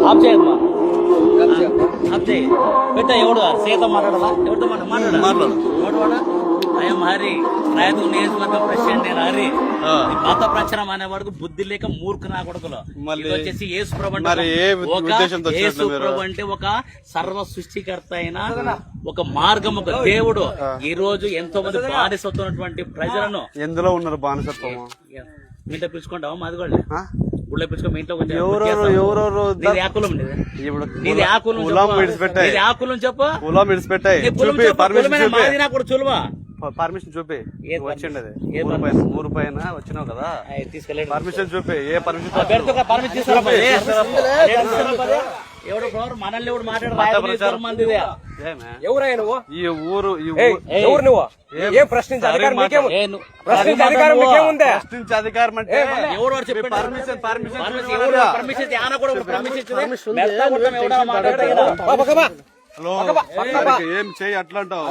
Of చేయమ్మా, of చేయి. పెట్ట ఎవడు సీత మాట్లాడాలా? ఎవరితో మాట్లాడాలి? ఐఎమ్ హరి, రైతు నియోజకవర్గ ప్రెసిడెంట్. నేను హరి. మత ప్రచారం అనేవాడికి బుద్ధి లేక మూర్ఖ నా కొడుకులో వచ్చేసి యేసుప్రభు అంటే ఒక సర్వ సృష్టికర్త అయిన ఒక మార్గం, ఒక దేవుడు. ఈ రోజు ఎంతో మంది బానిసత్తున్నటువంటి ప్రజలను ఎందులో ఉన్నారు బానిసత్వం? మీతో పిలుచుకుంటావా? మాది కూడా ఊళ్ళో పిలుచుకో. మీ ఇంట్లో కొంచెం ఆకులు చెప్పు. మాది నాకు చులువా పర్మిషన్ చూపి వచ్చిండి. అది ఊరు పైన వచ్చినావు కదా, తీసుకెళ్ళండి. పర్మిషన్ చూపి. ఏ పర్మిషన్ ఎవడు మనల్ని ఎవడు మాట్లాడారు? ఎవరైనా నువ్వు? ఈ ఊరు ఎవరు నువ్వు? ఏం ప్రశ్నించే అధికారం మీకేముంది? ప్రశ్నించే అధికారం మీకేముంది? ప్రశ్నించే అధికారం అంటే ఎవరు పర్మిషన్ పర్మిషన్ ఏం చేయి అట్లా అంటావు?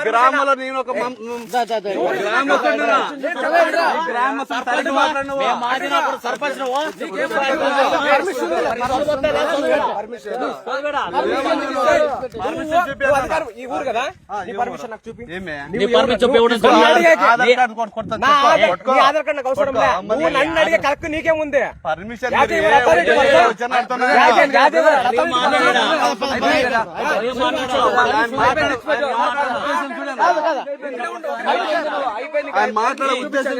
గ్రామంలో నేను ఒక సర్పంచ్ ఈ ఊరు కదా, నీ పర్మిషన్ నాకు చూపి. ఆధార్ కార్డు నాకు అవసరం లేదు. నువ్వు నన్ను అడిగే కరెక్ట్ నీకేముంది? పర్మిషన్ మాట్లాడే ఉద్దేశం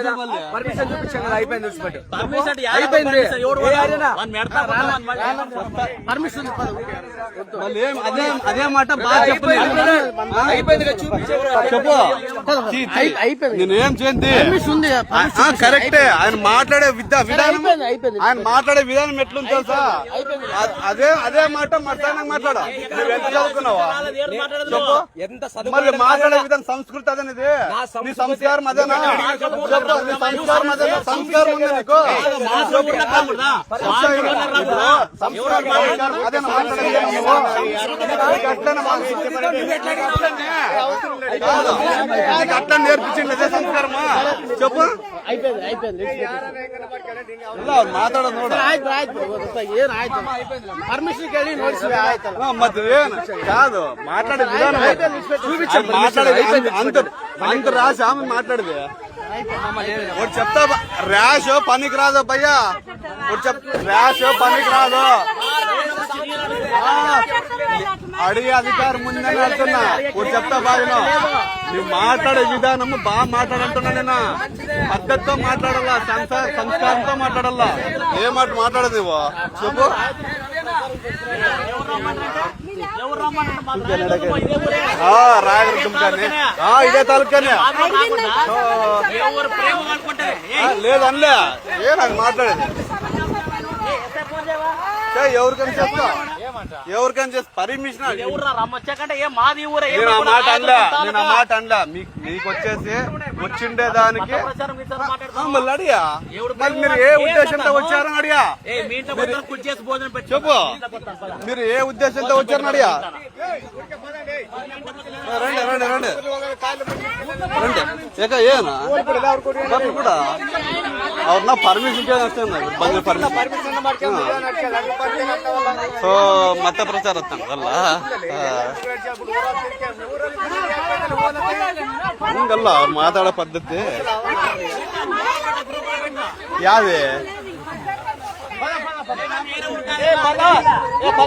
పర్మిషన్ చూపించాం కదా, అయిపోయింది. అదే మాట బాగా చెప్పు. నేనేం చేయండి కరెక్టే. ఆయన మాట్లాడే విధానం, ఆయన మాట్లాడే విధానం ఎట్లుంది తెలుసా? అదే మాట మర్యాదగా మాట్లాడా. నువ్వు ఎంత చదువుకున్నావా? చెప్పు. మళ్ళీ మాట్లాడే విధానం సంస్కృతి అదేనిది. నీ సంస్కారం అదేనా? సంస్కారం అదేనా? సంస్కారం ఉంది నీకు? అదేనా అట్లా నేర్పించండి. అదే సంస్కారమా? చెప్పు. మాట్లాడదు కాదు, మాట్లాడే విధానం మాట్లాడేది అంత రాసి ఆమె మాట్లాడేది. ఒకటి చెప్తా, ర్యాష్ పనికి రాదు భయ్యా. ర్యాష్ పనికి రాదు. అడిగే అధికారం ఉందని అంటున్నా. ఒకటి చెప్తా బాగా, నువ్వు మాట్లాడే విధానము బాగా మాట్లాడంటున్నా. నేను పద్ధతితో మాట్లాడాలా, సంస్కారంతో మాట్లాడాలా. ఏ మాట మాట్లాడదు నువ్వు? చెప్పు. రాయగడ తుమ్కాని ఇదే తాలూకానే లేదనిలే. ఏ నాకు మాట్లాడేది ఎవరికైనా చెప్తా, ఎవరికైనా చేస్తా. పర్మిషన్ నేను ఆ మాట అనలే, నేను ఆ మాట అనలే. మీకు వచ్చేసి వచ్చిండే దానికి మళ్ళీ అడిగా. మళ్ళీ మీరు ఏ ఉద్దేశంతో వచ్చారని అడిగా. చెప్పు, మీరు ఏ ఉద్దేశంతో వచ్చారని అడిగా. రండి రండి రండి రండి. ఏక ఏనా కూడా ಅವ್ರನ್ನ ಪರ್ಮಿಷನ್ ಬಂದ ಪರ್ಮಿಷನ್ ಸೊ ಮತ ಪ್ರಚಾರ ಅಲ್ಲ ಹಂಗಲ್ಲ ಅವ್ರು ಮಾತಾಡೋ ಪದ್ಧತಿ ಯಾವೇ పద